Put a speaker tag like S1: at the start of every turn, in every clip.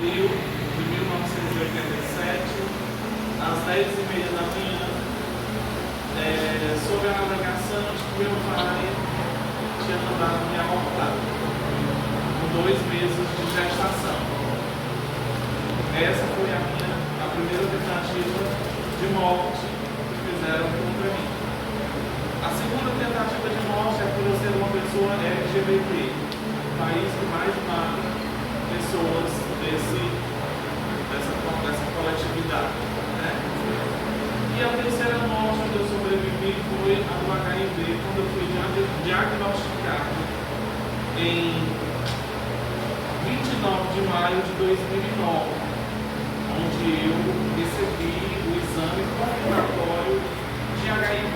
S1: abril de 1987, às 10h30 da manhã, sob a navegação de que meu pai tinha mandado me abortar, com 2 meses de gestação. Essa foi a primeira tentativa de morte que fizeram contra mim. A segunda tentativa de morte é por eu ser uma pessoa LGBT, o país que mais mata pessoas dessa coletividade, né? E a terceira morte que eu sobrevivi foi a do HIV, quando eu fui diagnosticado em 29 de maio de 2009, onde eu recebi o exame confirmatório de HIV.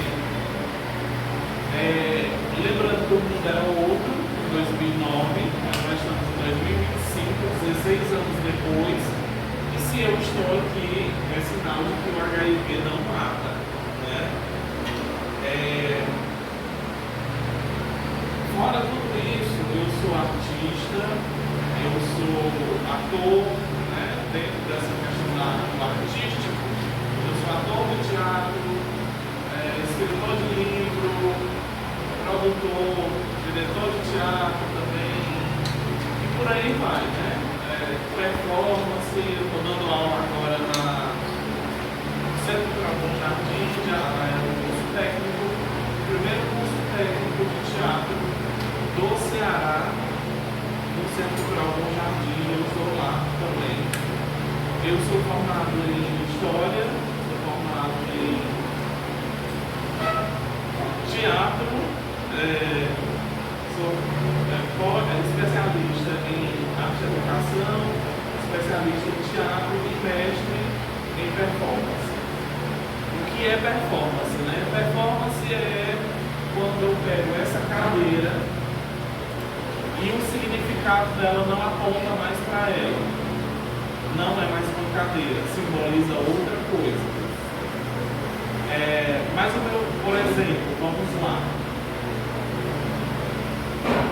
S1: Lembrando que o mundo era outro, em 2009, nós estamos em 2025, 16 anos depois, e se eu estou aqui, é sinal de que o HIV não mata, né? Fora tudo isso, eu sou artista, eu sou ator, né? Dentro dessa questão do artístico, eu sou ator de teatro, escritor de livro, produtor, diretor de teatro também, e por aí vai, né? Performance, eu estou dando aula agora no Centro Cultural Bom Jardim, o curso técnico, o primeiro curso técnico de teatro do Ceará, no Centro Cultural Bom Jardim, eu estou lá também. Eu sou formado em História, sou formado em teatro, sou especialista em arte e educação, especialista em teatro e mestre em performance. O que é performance, né? Performance é quando eu pego essa cadeira e o significado dela não aponta mais para ela. Não é mais uma cadeira, simboliza outra coisa. Mas por exemplo, vamos lá.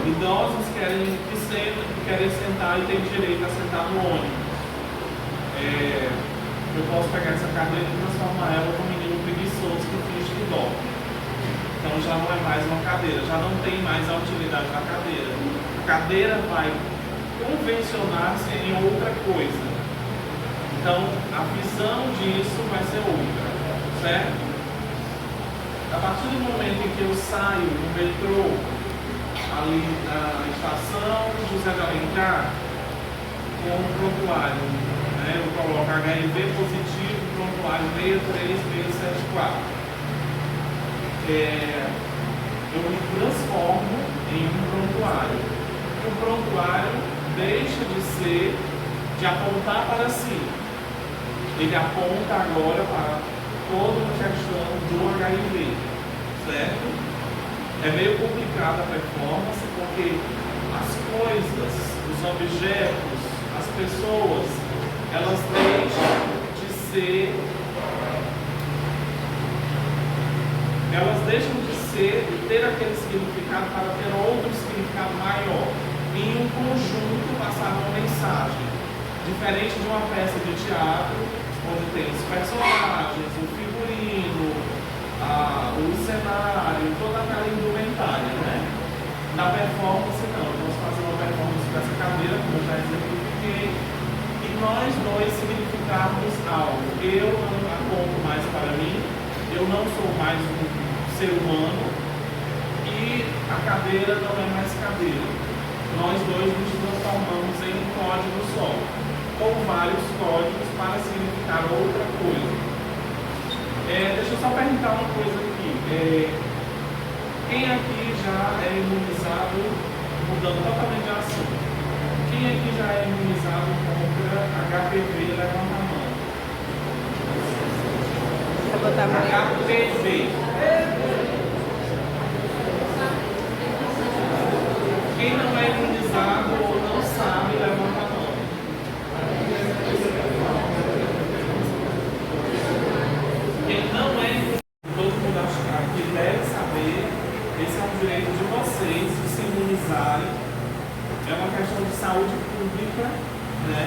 S1: Idosos querem sentar e têm direito a sentar no ônibus. Eu posso pegar essa cadeira e transformar ela num menino preguiçoso que finge que dorme. Então já não é mais uma cadeira, já não tem mais a utilidade da cadeira. A cadeira vai convencionar-se em outra coisa. Então a visão disso vai ser outra, certo? A partir do momento em que eu saio do metrô, ali na estação José de Alencar, com o prontuário, né? Eu coloco HIV positivo, prontuário 63674. Eu me transformo em um prontuário. O prontuário deixa de apontar para si. Ele aponta agora para toda a questão do HIV, certo? É meio complicada a performance porque as coisas, os objetos, as pessoas, elas deixam de ter aquele significado para ter outro significado maior. Em um conjunto passar uma mensagem. Diferente de uma peça de teatro, onde tem os personagens, o figurino, o cenário, toda aquela indumentária, né? Na performance não, nós fazemos uma performance dessa cadeira, como eu já exemplifiquei, e nós dois significarmos algo. Eu não aponto mais para mim, eu não sou mais um ser humano, e a cadeira não é mais cadeira. Nós dois nos transformamos em um código só, ou vários códigos para significar outra coisa. Deixa eu só perguntar uma coisa aqui. Quem aqui já é imunizado, mudando totalmente de assunto, quem aqui já é imunizado contra HPV? Levanta a mão. HPV. Quem não é imunizado ou não sabe, levanta a mão. Quem não é imunizado, todo mundo aqui deve saber, esse é um direito de vocês de se imunizarem. É uma questão de saúde pública, né?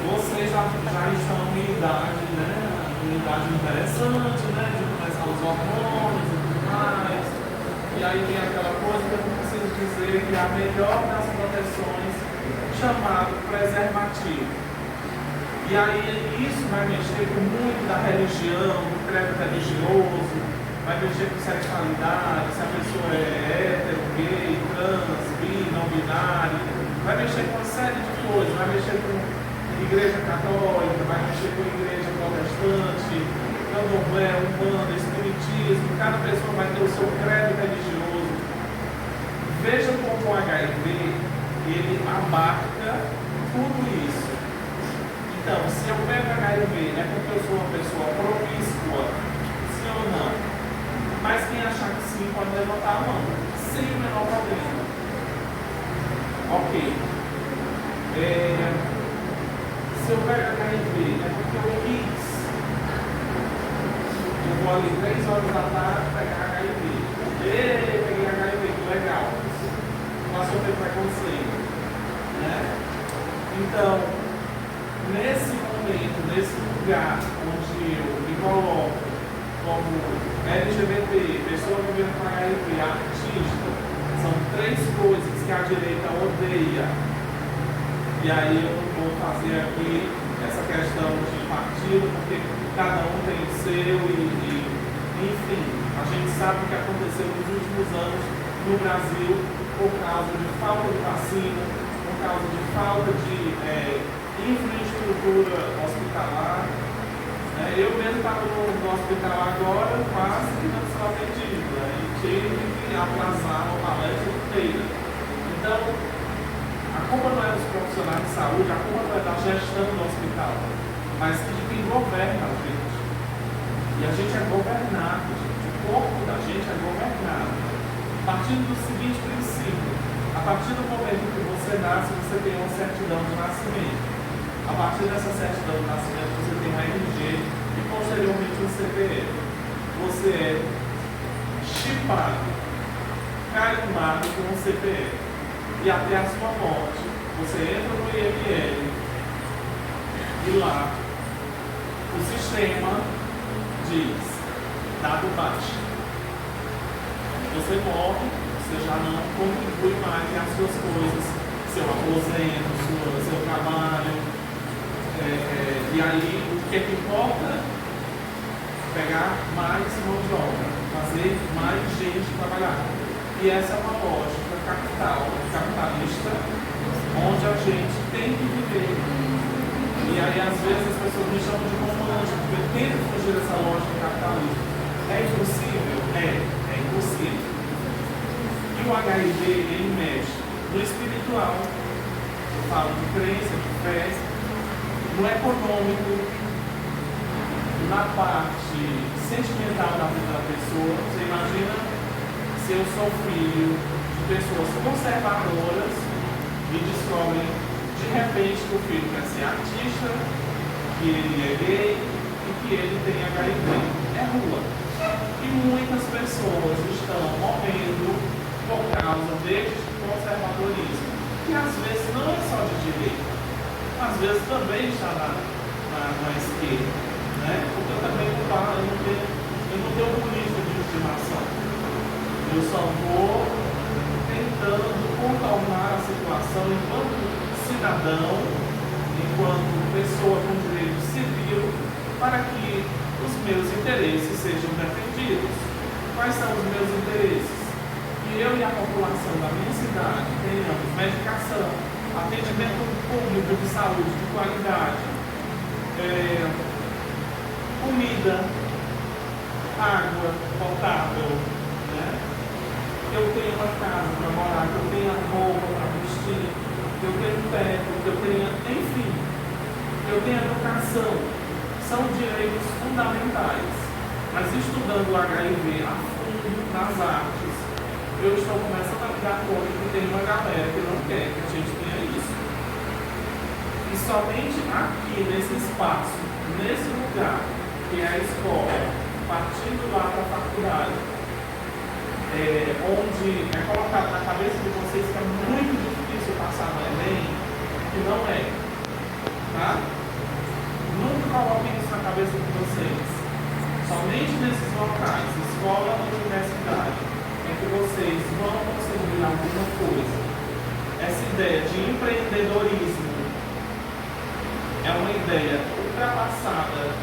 S1: Vocês já estão em idade, né? Em idade interessante, né? De começar os hormônios e tudo mais. E aí tem aquela coisa que eu não preciso dizer que é a melhor das proteções, chamado preservativo. E aí isso vai mexer com muito da religião, do credo religioso, vai mexer com sexualidade, se a pessoa é hétero, gay, trans, bi, não binário, vai mexer com uma série de coisas, vai mexer com igreja católica, vai mexer com igreja protestante, candomblé, umbanda, espiritismo, cada pessoa vai ter o seu credo religioso. Veja como o HIV, ele abarca tudo isso. Então, se eu pego HIV, é porque eu sou uma pessoa promíscua, sim ou não? Mas quem achar que sim, pode levantar a mão, sem o menor problema. Ok. Se eu pego HIV, é porque eu quis. Eu vou ali 3 horas da tarde pegar HIV. Peguei HIV, que legal. Não sofrer preconceito. Né? Então, nesse momento, nesse lugar onde eu me coloco como LGBT, pessoa vivendo com HIV, artista, são 3 coisas que a direita odeia. E aí eu não vou fazer aqui essa questão de partido, porque cada um tem o seu enfim, a gente sabe o que aconteceu nos últimos anos no Brasil por causa de falta de vacina, por causa de falta de infraestrutura hospitalar. Eu mesmo estava no hospital agora, quase que não sou atendido, e tive que aplazar uma palestra inteira. Então, a culpa não é dos profissionais de saúde, a culpa não é da gestão do hospital, mas de quem governa a gente. E a gente é governado, gente. O corpo da gente é governado. Partindo do seguinte princípio: a partir do momento que você nasce, você tem uma certidão de nascimento. A partir dessa certidão de nascimento, você tem um RG e posteriormente um CPF. Você é chipado, carimbado com um CPF. E até a sua morte, você entra no IML e lá o sistema diz, dado baixo. Você morre, você já não contribui mais em as suas coisas, seu aposento, seu trabalho. E aí, o que é que importa? Pegar mais mão de obra, fazer mais gente trabalhar. E essa é uma lógica capitalista, onde a gente tem que viver. E aí, às vezes, as pessoas me chamam de romântico, porque eu tento fugir dessa lógica capitalista. É impossível? É impossível. E o HIV, ele mexe no espiritual, eu falo de crença, de fé, no econômico, na parte sentimental da vida da pessoa. Você imagina se eu sou filho de pessoas conservadoras e descobrem de repente que o filho quer ser artista, que ele é gay e que ele tem HIV. É rua. E muitas pessoas estão morrendo por causa deste conservadorismo, que às vezes não é só de direita, às vezes também está na esquerda, né? Porque eu também não tenho política de estimação. Eu só vou tentando contornar a situação enquanto cidadão, enquanto pessoa com direito civil, para que os meus interesses sejam defendidos. Quais são os meus interesses? Que eu e a população da minha cidade tenhamos medicação, atendimento público de saúde de qualidade, comida, água potável, né? Que eu tenha uma casa para morar, que eu tenha roupa para vestir, que eu tenha teto, que eu tenha, enfim, que eu tenha educação. São direitos fundamentais. Mas estudando o HIV a fundo nas artes, eu estou começando a me dar conta que tem uma galera que não quer que a gente tenha isso. E somente aqui, nesse espaço, nesse lugar, que é a escola, partindo lá para a faculdade, onde é colocado na cabeça de vocês que é muito difícil passar no Enem, que não é. Tá? Nunca coloquem isso na cabeça de vocês. Somente nesses locais, escola e universidade, é que vocês vão conseguir alguma coisa. Essa ideia de empreendedorismo é uma ideia ultrapassada,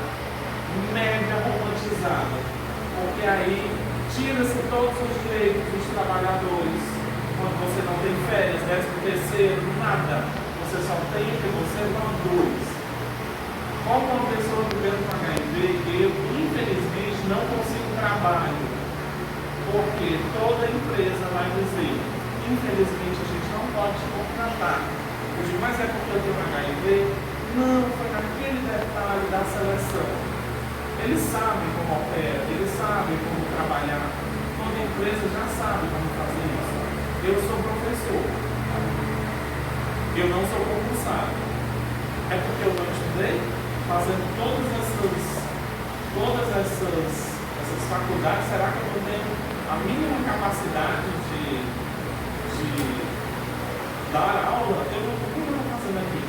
S1: mega romantizada, porque aí tira-se todos os direitos dos trabalhadores. Quando você não tem férias, 13º, nada, você só tem o que você produz. Como uma pessoa vivendo com HIV, eu infelizmente não consigo trabalho, porque toda empresa vai dizer, infelizmente a gente não pode te contratar. Eu digo, mas é porque eu tenho HIV? Não, foi naquele detalhe da seleção. Eles sabem como opera, eles sabem como trabalhar. Toda empresa já sabe como fazer isso. Eu sou professor. Eu não sou concursado. É porque eu não estudei, fazendo todas essas faculdades. Será que eu não tenho a mínima capacidade de dar aula? Eu não estou fazendo aqui.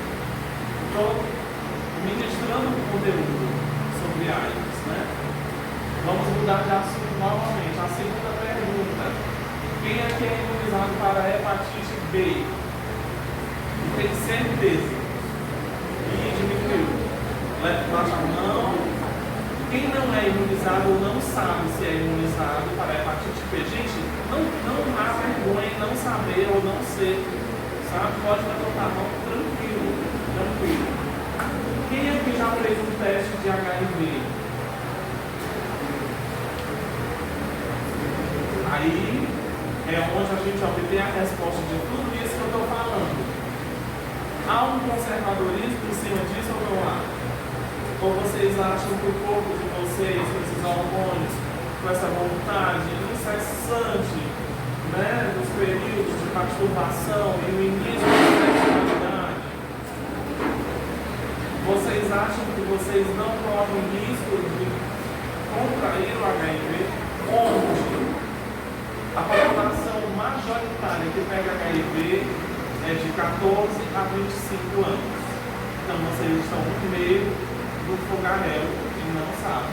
S1: Estou ministrando um conteúdo sobre AIDS, né? Vamos mudar de assunto novamente. A segunda pergunta: quem é que é imunizado para a hepatite B? Tem certeza? E diminuiu. Baixa a mão. Quem não é imunizado ou não sabe se é imunizado para a hepatite B? Gente, não há vergonha em não saber ou não ser. Sabe? Pode levantar a mão tranquilo. Quem aqui já fez um teste de HIV? Aí é onde a gente obtém a resposta de tudo isso que eu estou falando. Há um conservadorismo em cima disso ou não há? Ou vocês acham que o corpo de vocês, com esses hormônios, com essa vontade incessante, né, nos períodos de masturbação e no início da sexualidade, vocês acham que vocês não correm risco de contrair o HIV? Onde a população majoritária que pega HIV é de 14 a 25 anos. Então vocês estão no meio do fogaréu e não sabem.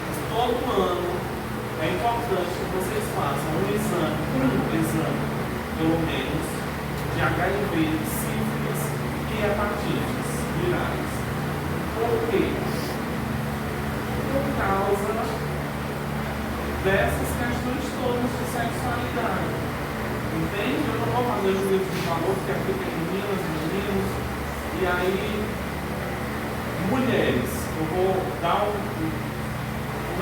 S1: Mas todo ano é importante que vocês façam um exame, pelo menos, de HIV, sífilis e hepatites virais. Por quê? Por causa dessas questões todas de sexualidade. Entende? Eu não vou fazer juízo de valor, porque aqui tem meninas, meninos, e aí, mulheres, eu vou dar um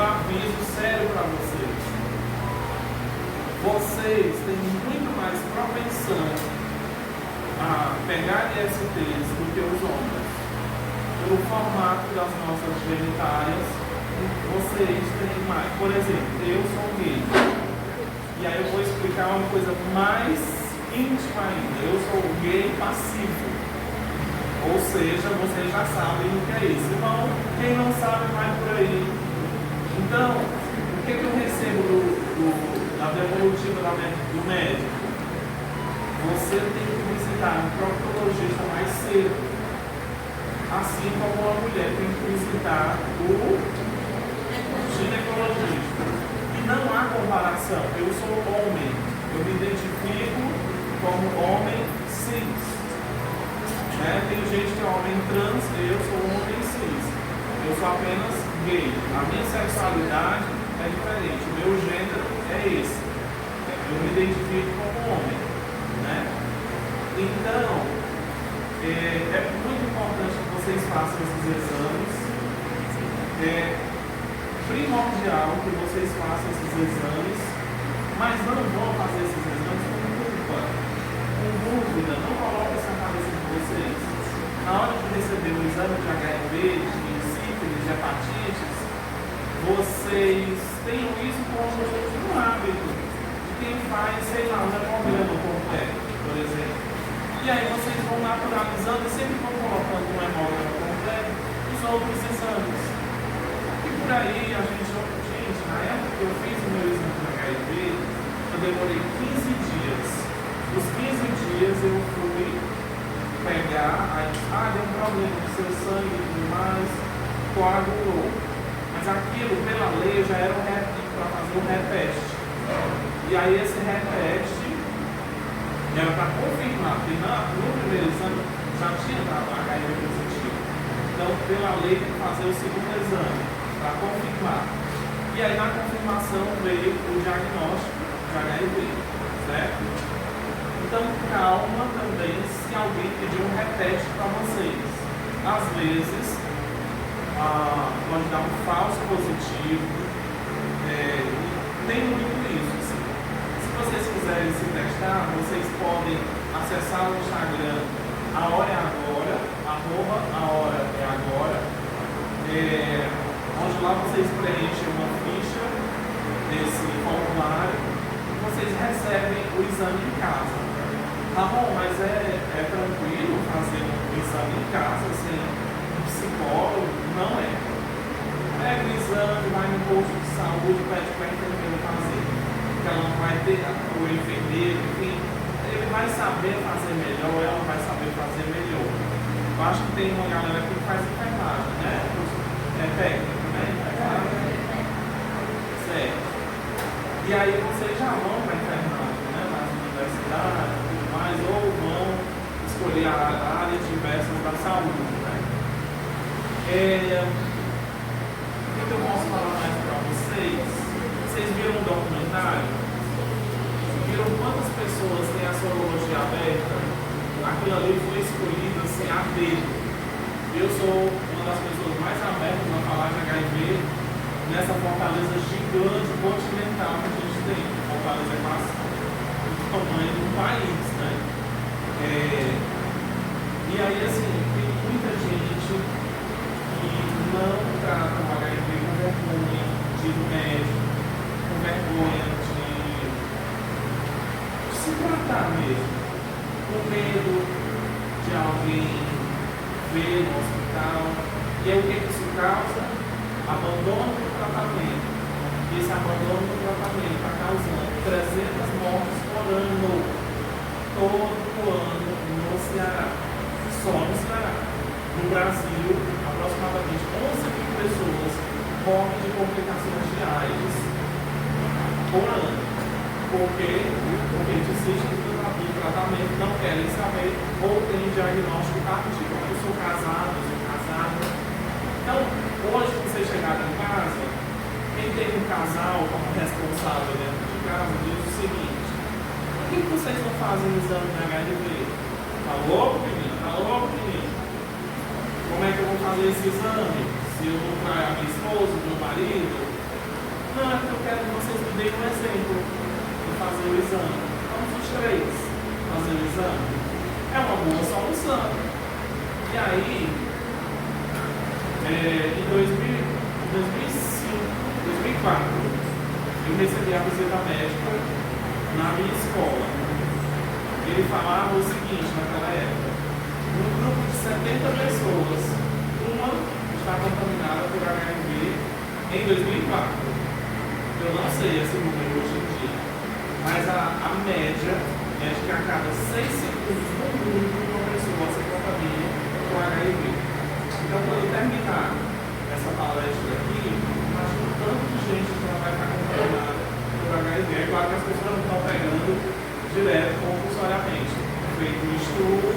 S1: aviso sério para vocês. Vocês têm muito mais propensão a pegar ISTs do que os homens. Pelo formato das nossas genitárias, vocês têm mais. Por exemplo, eu sou gay. E aí eu vou explicar uma coisa mais íntima ainda. Eu sou gay passivo. Ou seja, vocês já sabem o que é isso. Irmão, quem não sabe vai por aí. Então, o que eu recebo da devolutiva do médico? Você tem que visitar um proctologista mais cedo. Assim como a mulher tem que visitar o ginecologista. Não há comparação. Eu sou homem. Eu me identifico como homem cis. Tem gente que é homem trans, eu sou homem cis. Eu sou apenas gay. A minha sexualidade é diferente. O meu gênero é esse. Eu me identifico como homem. Né? Então, é muito importante que vocês façam esses exames. Primordial que vocês façam esses exames, mas não vão fazer esses exames com culpa, com dúvida. Não coloquem isso na cabeça de vocês. Na hora de receber o exame de HIV, de sífilis, de hepatites, vocês tenham isso como um hábito de quem faz, sei lá, um hemograma completo, por exemplo. E aí vocês vão naturalizando e sempre vão colocando um hemograma completo os outros exames. Por aí, a gente, na época que eu fiz o meu exame de HIV, eu demorei 15 dias. Os 15 dias eu fui pegar, aí, deu um problema no seu sangue e tudo mais, coagulou. Mas aquilo, pela lei, já era para fazer um reteste. E aí esse reteste era para confirmar, porque no primeiro exame já tinha dado HIV positivo. Então, pela lei, tem que fazer o segundo exame, para confirmar. E aí na confirmação veio o diagnóstico de HIV, certo? Então, calma também se alguém pedir um reteste para vocês. Às vezes, pode dar um falso positivo. Tem muito isso. Assim. Se vocês quiserem se testar, vocês podem acessar o Instagram A Hora é Agora, @ahora-é-agora, onde lá vocês preenchem uma ficha desse formulário e vocês recebem o exame em casa. Tá bom, mas é tranquilo fazer um exame em casa sem um psicólogo? Não é. Pega o exame, vai no posto de saúde, pede para a enfermeira fazer. Porque ela não vai ter o enfermeiro, enfim, ele vai saber fazer melhor, ela vai saber fazer melhor. Eu acho que tem uma galera aqui que faz enfermagem, né? É técnico, né? Certo. E aí vocês já vão para a enfermagem, né? Nas universidades, tudo mais, ou vão escolher a área diversas da saúde, né? O que eu posso falar mais para vocês? Vocês viram um documentário? Viram quantas pessoas têm a sorologia aberta? Aquilo ali foi escolhido assim a dedo. Eu sou uma das pessoas mais abertas a falar de HIV nessa fortaleza gigante continental que a gente tem. Fortaleza é quase do tamanho do país, né? E aí, assim, tem muita gente que não trata o HIV com vergonha de ir no médico, com vergonha de se tratar mesmo, com medo de alguém ver no hospital. E aí o que isso causa? Abandono do tratamento. E esse abandono do tratamento está causando 300 mortes por ano, todo ano no Ceará, só no Ceará. No Brasil, aproximadamente 11 mil pessoas morrem de complicações de AIDS por ano. Porque desistem do tratamento, não querem saber ou têm diagnóstico tardio. Eu sou casado. Então, hoje, quando vocês chegarem em casa, quem tem um casal como responsável dentro de casa diz o seguinte: por que vocês não fazem o exame de HIV? Tá louco, menino? Como é que eu vou fazer esse exame? Se eu vou trair a minha esposa, meu marido? Não, é porque eu quero que vocês me deem um exemplo de fazer o exame. Vamos os três fazer o exame. É uma boa solução. E aí, em 2004, eu recebi a visita médica na minha escola. Ele falava o seguinte naquela época: num grupo de 70 pessoas, uma está contaminada por HIV em 2004. Eu não sei esse número hoje em dia, mas a média é de que a cada 6 segundos no mundo uma pessoa se contamina com HIV. Então, quando eu terminar essa palestra aqui, imagina o tanto de gente que já vai estar contaminada por HIV. É claro que as pessoas não estão pegando direto, compulsoriamente. Feito um estudo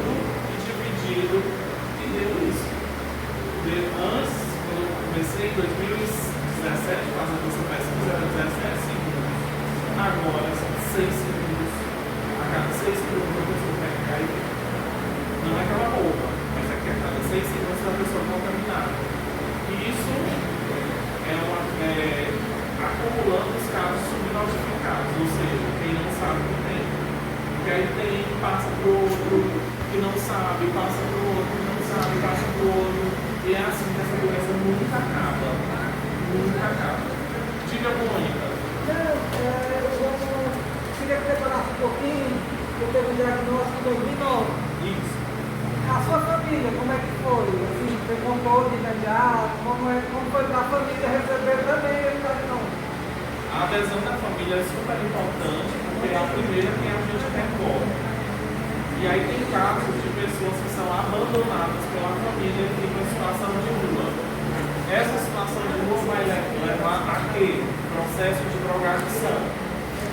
S1: e dividido e deu isso. Antes, quando eu comecei em 2017, fazendo essa pesquisa, era 17 segundos. Agora são 6 segundos. A cada 6 segundos a pessoa pega HIV. Não é aquela roupa, mas é que a cada 6 segundos a pessoa é contaminada. E isso acumulando os casos subnotificados, ou seja, quem não sabe que tem. Porque aí tem, passa para o outro, que não sabe, passa para o outro, que não sabe, passa para o outro. E é assim que essa doença nunca acaba. Nunca acaba. Diga, Mônica.
S2: Eu queria que você falasse um pouquinho. Eu teve um diagnóstico em 2009.
S1: Isso.
S2: A sua família, como é que foi? Assim, você contou de imediato? Como foi para a família receber também esse diagnóstico?
S1: A adesão da família é super importante, porque é a primeira que a gente recorre. E aí tem casos de pessoas que são abandonadas pela família e ficam em situação de rua. Essa situação de rua vai levar a quê? Processo de drogadição.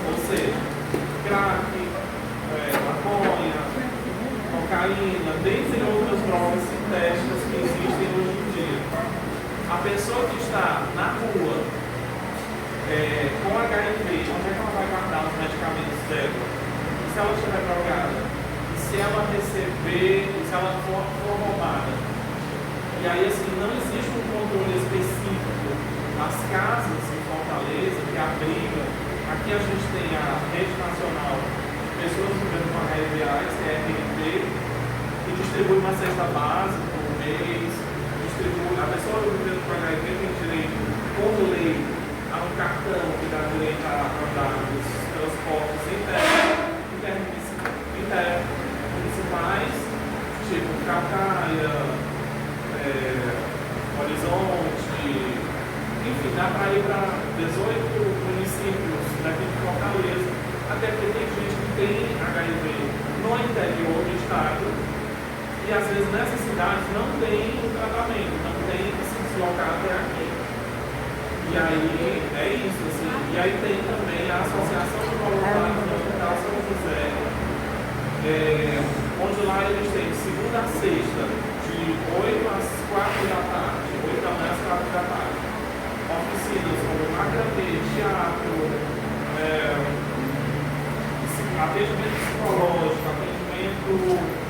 S1: Ou seja, crack, maconha, cocaína, dentre outras drogas sintéticas que existem hoje em dia. A pessoa que está na rua com HIV, onde é que ela vai guardar os medicamentos dela? E se ela estiver drogada? E se ela receber, se ela for roubada? E aí, assim, não existe um controle específico nas casas em Fortaleza que abriga. Aqui a gente tem a Rede Nacional de Pessoas Vivendo com HIV/AIDS, que é a RNP, que distribui uma cesta básica por mês. A pessoa vivendo com HIV tem direito, por lei, a um cartão que dá direito a andar nos transportes intermunicipais, tipo Calcaia, Horizonte, enfim, dá para ir para 18 municípios daqui de Fortaleza, até porque tem gente que tem HIV no interior do estado e às vezes nessas cidades não tem tratamento, não tem que se deslocar até aqui. E aí é isso, assim. E aí tem também a Associação de Voluntários do Hospital São José, onde lá eles têm de segunda a sexta, de 8 às 4 da tarde, 8 da manhã às 4 da tarde. Oficinas como macramê, teatro, atendimento psicológico, atendimento de tudo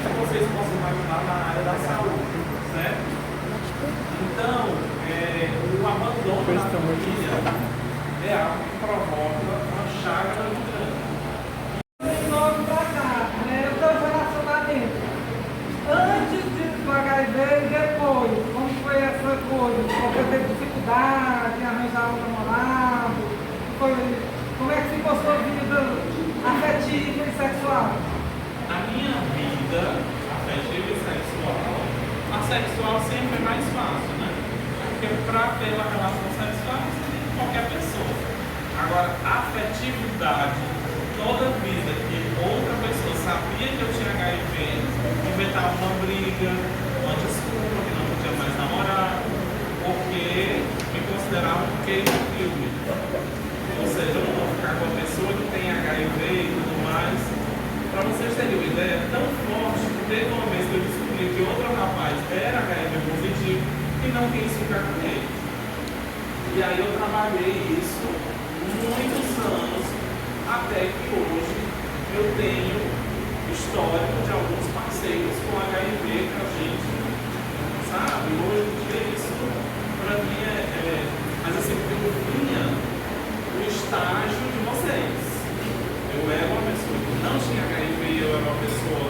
S1: que vocês possam imaginar na área da saúde, certo? Então, o abandono da família é algo que provoca uma chaga muito grande.
S2: Antes do HIV e depois, como foi essa coisa? Porque teve dificuldade em arranjar um namorado? Como é que ficou sua vida afetiva e sexual?
S1: A minha vida afetiva e sexual, a sexual sempre é mais fácil, né? Porque para ter uma relação sexual você tem com qualquer pessoa. Agora, a afetividade, toda vida que outra pessoa sabia que eu tinha HIV, inventava uma briga, uma desculpa que não podia mais namorar, porque me considerava um gay no filme. Ou seja, eu não vou ficar com uma pessoa que tem HIV e tudo mais. Para vocês terem uma ideia, é tão forte que teve uma vez que eu descobri que outro rapaz era HIV positivo e não quis ficar com ele. E aí eu trabalhei isso muitos anos, até que hoje eu tenho histórico de alguns parceiros com HIV que a gente, sabe, hoje em dia isso para mim mas assim, eu vinha no estágio de vocês. Eu era uma pessoa que não tinha HIV, eu era uma pessoa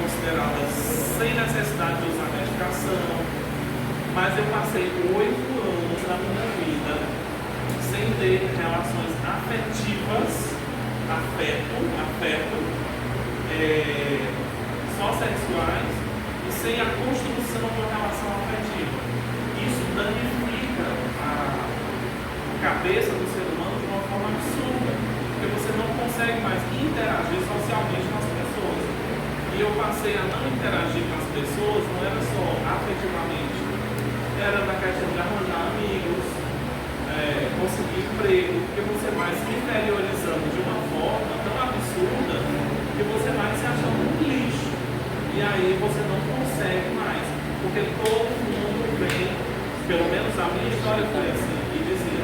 S1: considerada sem necessidade de usar medicação, mas eu passei 8 anos da minha vida sem ter relações afetivas, afeto, só sexuais e sem a construção de uma relação afetiva. Isso danifica a cabeça do ser humano de uma forma absurda, porque você não consegue mais interagir socialmente com as pessoas. E eu passei a não interagir com as pessoas, não era só afetivamente, era da questão de arranjar amigos, conseguir emprego, porque você vai se interiorizando de uma forma tão absurda que você vai se achando um lixo. E aí você não consegue mais, porque todo mundo vem, pelo menos a minha história foi assim, e dizia,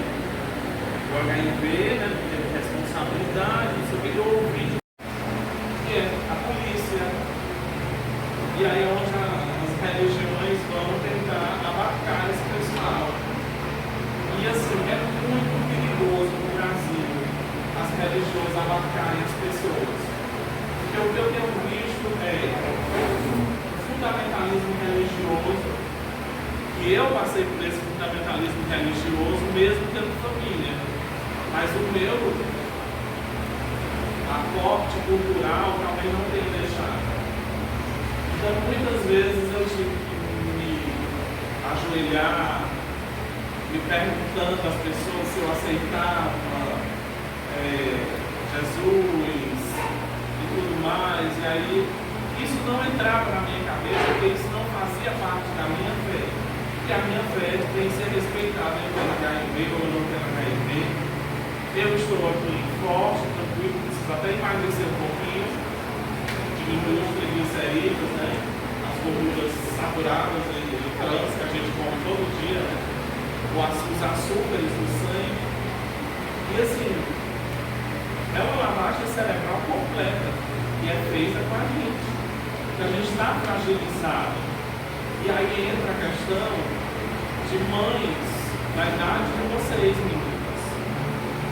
S1: o HIV, né, teve responsabilidade, isso que eu ouvi, que é a polícia. E aí onde as religiões vão tentar abarcar esse pessoal. E assim, é muito perigoso no Brasil as religiões abarcarem as pessoas. Porque o que eu tenho visto é o fundamentalismo religioso, e eu passei por esse fundamentalismo religioso mesmo tendo família. Mas o meu aporte cultural talvez não tenha deixado. Então muitas vezes eu tive que me ajoelhar, me perguntando às pessoas se eu aceitava Jesus e tudo mais, e aí isso não entrava na minha cabeça, porque isso não fazia parte da minha fé. E a minha fé tem que ser respeitada, eu tenho HIV ou eu não tenho HIV. Eu estou aqui forte, tranquilo, preciso até emagrecer um pouquinho, diminuir os triglicerídeos, né? As gorduras saturadas e trans que a gente come todo dia, né? Os açúcares do sangue. E assim, é uma lavagem cerebral completa e é feita com a gente. Porque a gente está fragilizado. E aí entra a questão de mães da idade de vocês, meninas,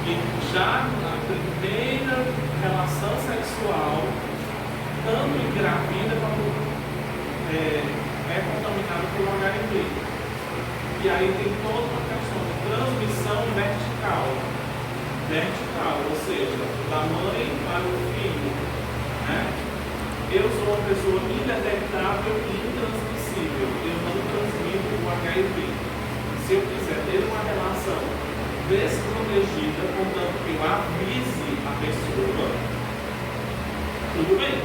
S1: que já na primeira relação sexual, tanto engravida quanto é contaminada pelo HIV. E aí tem toda uma questão de transmissão vertical, ou seja, da mãe para o filho, né? Eu sou uma pessoa indetectável e intransmissível. Eu não transmito o HIV. Se eu quiser ter uma relação desprotegida, contanto que eu avise a pessoa, tudo bem.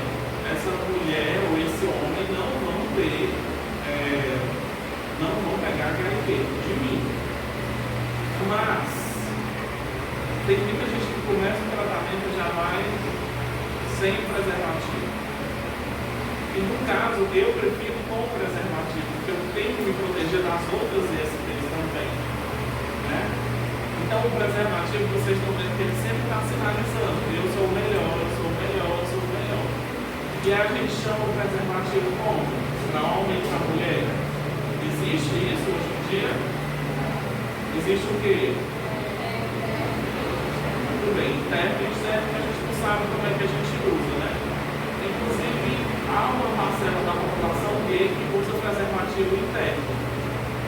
S1: Essa mulher ou esse homem não vão ter, não vão pegar HIV de mim. Mas tem muita gente que começa o tratamento e já vai sem preservativo. E no caso, eu prefiro com preservativo, porque eu tenho que me proteger das outras ISTs também, né? Então o preservativo, vocês estão vendo que ele sempre está sinalizando: eu sou o melhor, eu sou o melhor, eu sou o melhor. E a gente chama o preservativo como? Para homem e para mulher? Existe isso hoje em dia? Existe o quê? Muito bem, intérprete é que a gente não sabe como é que a gente usa, né? Inclusive, há uma parcela da população gay que usa preservativo interno,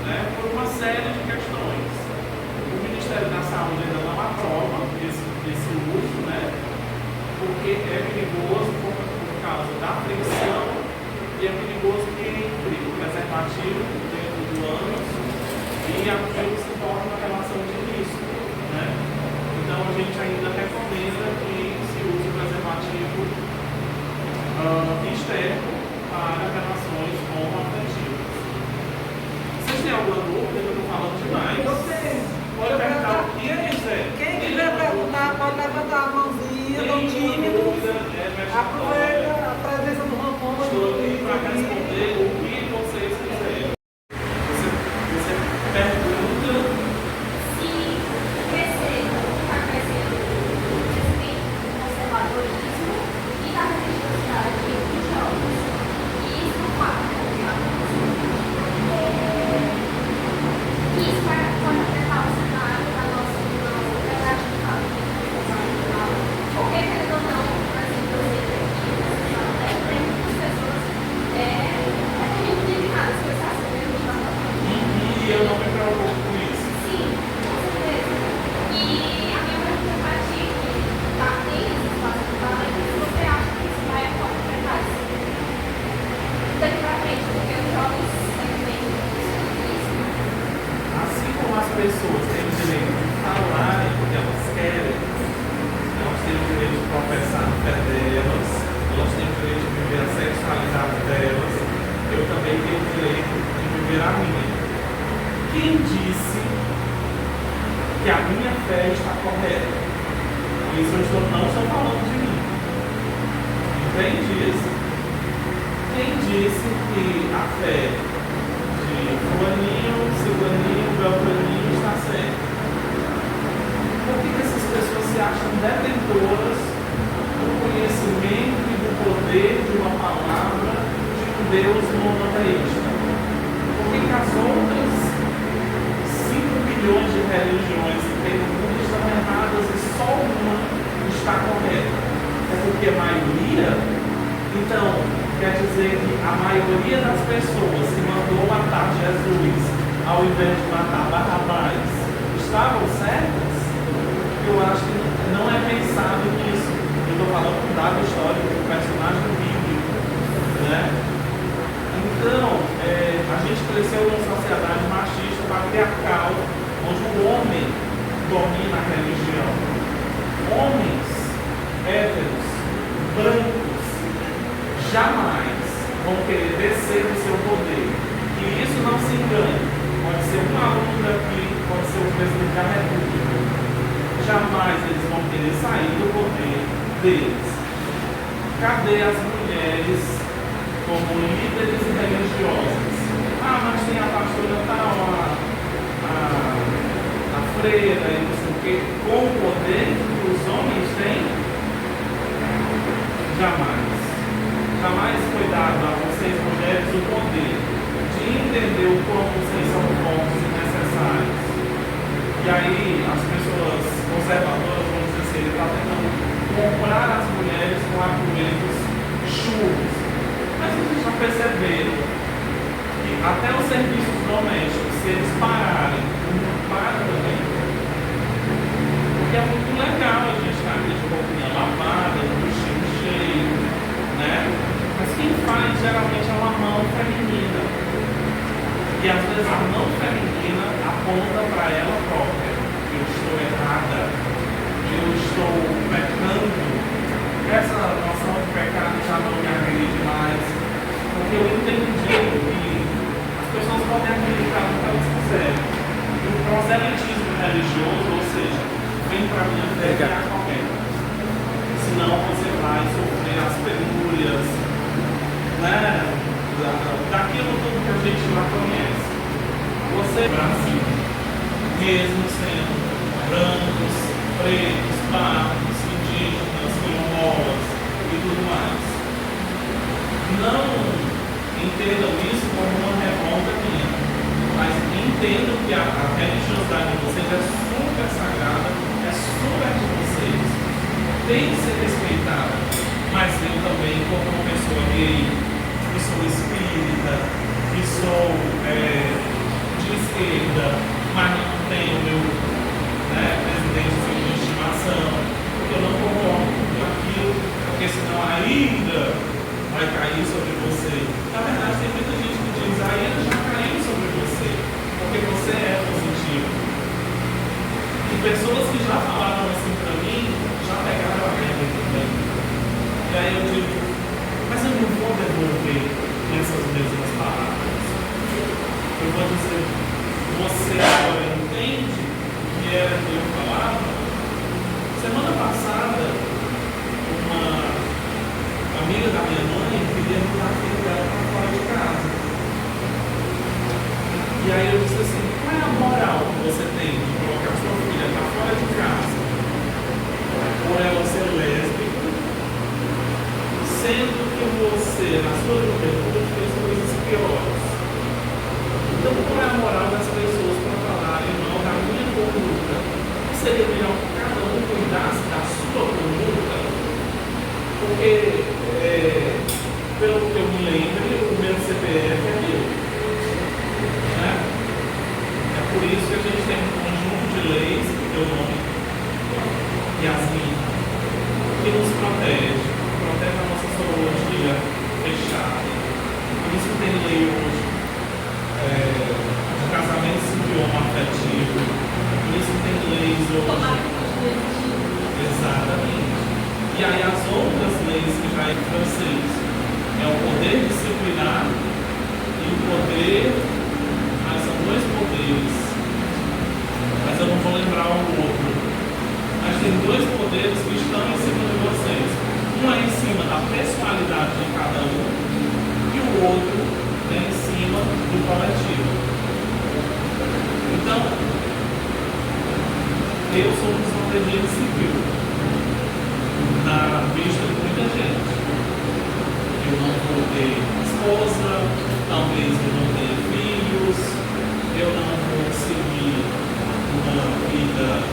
S1: né? Por uma série de questões. O Ministério da Saúde ainda não aprova esse uso, né? Porque é perigoso por causa da fricção e é perigoso que entre o preservativo dentro do ânus e aquilo se torna uma relação de risco, né? Então a gente ainda recomenda que se use o preservativo externo para relações homoafetivas. Vocês têm alguma dúvida? Eu estou falando demais.
S2: Eu tenho.
S1: Pode perguntar o que quiser.
S2: Quem quiser perguntar, pode levantar a mãozinha, não tímido. Aproveita a presença do Rampão.
S1: Estou aqui para responder o que vocês quiserem. Você pergunta.
S3: Se crescer, está crescendo o crescimento do conservadorismo e da religiosidade dos jovens. E isso pode afetar o cenário da nossa sociedade de fato. Porque, querendo ou não, por exemplo, eu sei que tem muitas pessoas muito dedicadas com esse assunto.
S1: E eu não me preocupo com isso.
S3: Sim, com certeza. E a minha pergunta para ti, que está nesse espaço de fala, é se você acha que isso vai afetar isso daqui para frente, porque os jovens também isso.
S1: Assim como as pessoas têm o direito de falarem o que elas querem, elas têm o direito de professar a fé delas, elas têm o direito de viver a sexualidade delas, eu também tenho o direito de viver a minha. Quem disse que a minha fé está correta? Isso eu não estou falando de mim. Entende isso? Quem disse que a fé de fulaninho, ciclaninho, beltraninho está certa? Por que essas pessoas se acham detentoras do conhecimento e do poder de uma palavra de um Deus monoteísta? Por que as outras 5 bilhões de religiões que tem no mundo estão erradas e só uma está correta? É porque a maioria? Então, quer dizer que a maioria das pessoas que mandou matar Jesus ao invés de matar Barrabás estavam certas? Eu acho que não é pensado nisso. Eu estou falando com dado histórico do personagem bíblico, né? Então, a gente cresceu numa sociedade machista, patriarcal, onde o homem domina a religião. Homens héteros, brancos, jamais vão querer descer do seu poder. E isso não se engane. Pode ser um aluno daqui, pode ser o presidente da República. Jamais eles vão querer sair do poder deles. Cadê as mulheres como líderes religiosas? Ah, mas tem a pastora tal, a freira e não sei o quê. Com o poder que os homens têm? Jamais. Jamais foi dado a vocês, mulheres, o poder de entender o quanto vocês são bons e necessários. E aí, as pessoas conservadoras, vamos dizer assim, ele está tentando comprar as mulheres com argumentos churros. Mas vocês já perceberam que até os serviços domésticos, se eles pararem, não para também. Porque é muito legal a gente estar aqui de roupinha lavada, de vestido cheio, né? Mas quem faz geralmente é uma mão feminina. E às vezes a mão feminina aponta para ela própria. Eu estou errada. Eu estou pecando. Essa noção de pecado já não me agride mais. Porque eu entendi que as pessoas podem acreditar no que elas quiserem. E o proselitismo religioso, ou seja, vem para a minha fé e a qualquer. Senão você vai sofrer as penúrias, né? Daquilo tudo que a gente já conhece. Você, Brasil, mesmo sendo brancos, pretos, pardos, indígenas, quilombolas e tudo mais, não entendam isso como uma revolta minha, mas entendam que a religiosidade de vocês é super sagrada, é super de vocês, tem que ser respeitada. Mas eu também, como uma pessoa gay, que sou espírita, que sou de esquerda, mas não tenho meu presidente de estimação, porque eu não concordo com aquilo, porque senão ainda vai cair sobre você. Na verdade, tem muita gente que diz, ainda já caiu sobre você, porque você é positivo. E pessoas que já falaram assim para mim, já pegaram a minha também. E aí eu digo, mas eu não vou devolver nessas mesmas palavras. Eu vou dizer, você agora entende o que era que eu falava? Semana passada, uma amiga da minha mãe queria mudar a filha dela para fora de casa. E aí eu disse assim, qual é a moral que você tem de colocar sua filha para fora de casa? Por ela ser lésbica, sendo que você, na sua juventude, fez coisas piores. Então, qual é a moral das pessoas para falarem mal da minha conduta? Seria melhor que cada um cuidasse da sua conduta? Porque, pelo que eu me lembro, o meu CPF é meu. Né? É por isso que a gente tem um conjunto de leis, que tem o nome Yasmin, que nos protege a nossa sorologia fechada. Por isso tem lei hoje de casamento civil afetivo. Por isso tem leis hoje. Exatamente. E aí as outras leis que já é francês é o poder disciplinar e o poder, mas são dois poderes. Mas eu não vou lembrar o outro. Mas tem dois poderes que estão em cima de vocês. Um é em cima da personalidade de cada um e o outro é em cima do coletivo. Então, eu sou um desobediente civil na vista de muita gente. Eu não vou ter esposa, talvez eu não tenha filhos, eu não vou seguir uma vida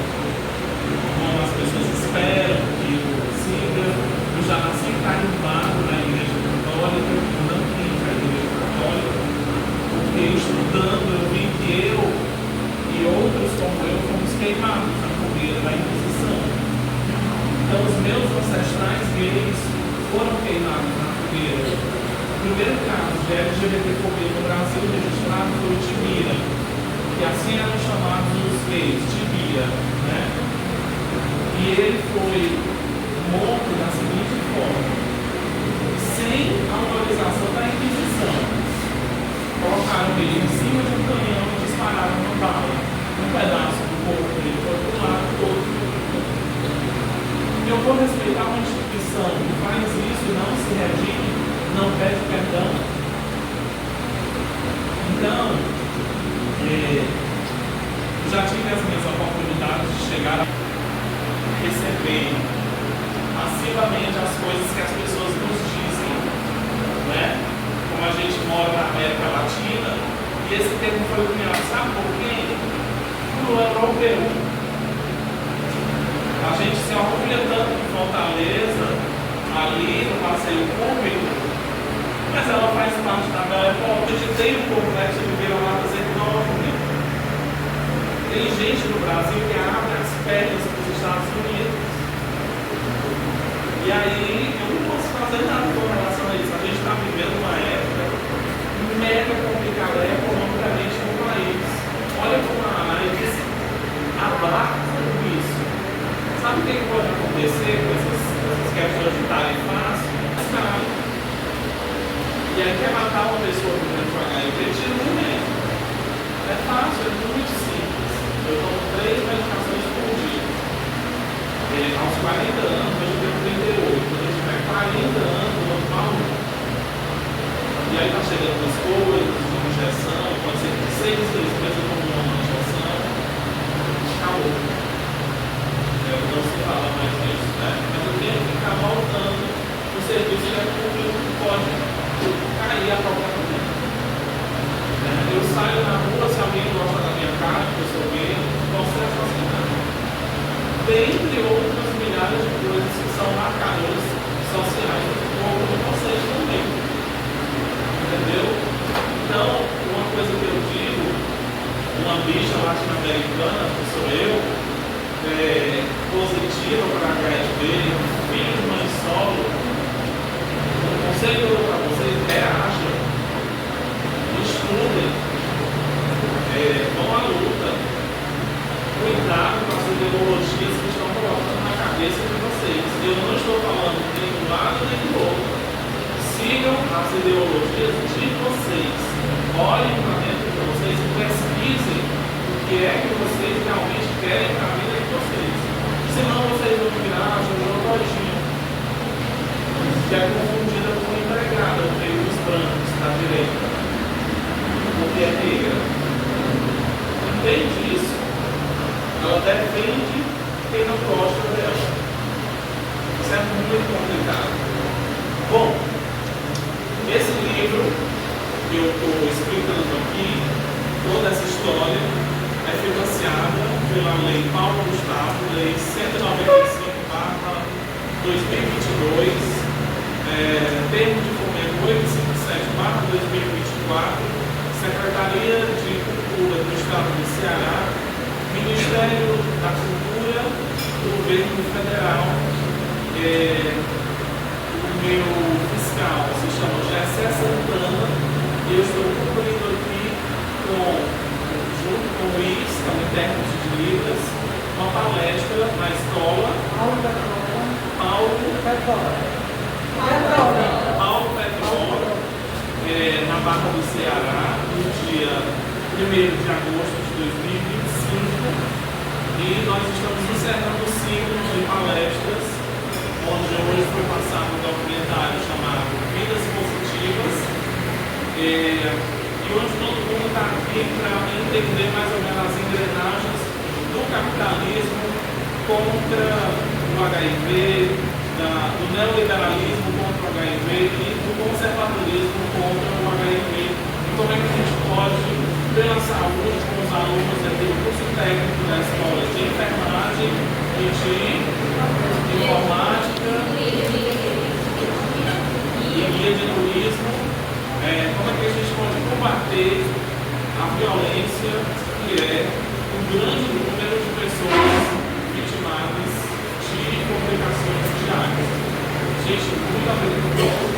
S1: como as pessoas esperam que eu siga. Eu já nasci carimbado na igreja católica, eu não quis a igreja católica, porque estudando eu vi que eu e outros como eu fomos queimados na fogueira da Inquisição. Então os meus ancestrais gays foram queimados na fogueira. O primeiro caso de LGBTfobia no Brasil registrado foi o Tibira, que assim eram chamados os gays, Tibia, né? E ele foi morto da seguinte forma: sem autorização da Inquisição. Colocaram ele em cima de um canhão e dispararam uma bala. Um pedaço do corpo dele foi para um lado, todo. Eu vou respeitar uma instituição que faz isso e não se redime, não pede perdão. Então, já tive as minhas oportunidades de chegar a receber passivamente as coisas que as pessoas nos dizem, né? Como a gente mora na América Latina, e esse termo foi cunhado, sabe por quê? Por europeu. A gente se orgulha tanto de Fortaleza, ali no passeio público, mas ela faz parte da Bela Época. A gente tem um complexo de vira-latas enorme. Tem gente no Brasil que abre as pernas para os Estados Unidos. E aí, eu não posso fazer nada com relação a isso. A gente está vivendo uma época mega complicada economicamente no país. Olha como a AIDS abarca tudo isso. Sabe o que pode acontecer com essas questões de tarem fácil? E aí quer matar uma pessoa com HIV, tira um remédio. É fácil, é muito simples. Eu tomo 3 medicações por dia. Aos 40 anos, hoje eu tenho 38. Quando eu tiver 40 anos, eu vou tomar um. E aí está chegando as coisas, de injeção, pode ser que 6 meses eu tomo uma injeção. Acabou. Eu não se fala mais disso, né? Mas eu tenho que ficar voltando no serviço que é público, que pode cair a qualquer momento. Eu saio na rua, se alguém gosta da minha cara, que eu sou gay, posso ser assassinado. Dentre outras milhares de coisas que são marcadores sociais do povo de vocês também. Entendeu? Então, uma coisa que eu digo, uma bicha latino-americana, que sou eu, positiva para HIV, filho de mãe solo, o conselho que eu dou para vocês é reajam, estudem, vão à luta, cuidado com as ideologias que estão colocando na cabeça de vocês. Eu não estou falando nem do lado nem do outro. Sigam as ideologias de vocês, olhem para dentro de vocês e pesquisem o que é que vocês realmente querem para a vida de vocês. Senão vocês vão virar a lojinha, que é confundida com empregada no meio dos brancos da direita, porque é negra. Entende isso? Ela defende quem não gosta dela. Isso é muito complicado. Bom, esse livro que eu estou explicando aqui, toda essa história, é financiada pela Lei Paulo Gustavo, Lei 195/2022, Termo de Fomento 857/2024, Secretaria de Cultura do Estado do Ceará, Ministério da Cultura do Governo Federal. O meu fiscal se chama Gessé Santana e eu estou cumprindo aqui junto com o Luiz, que é um intérprete de Libras, uma palestra na escola Paulo Petróleo, na Barra do Ceará, no dia 1º de agosto de 2025, e nós estamos encerrando o ciclo de palestras, onde hoje foi passado um documentário chamado Vidas Positivas, e onde todo mundo está aqui para entender mais ou menos as engrenagens do capitalismo contra o HIV, do neoliberalismo contra o HIV e do conservadorismo contra o HIV. E como é que a gente pode, pela saúde, com os alunos do curso técnico da escola de enfermagem e de informática e guia de turismo, como é que a gente pode combater a violência que é um grande número de pessoas vitimadas de complicações diárias. Gente, muito obrigado.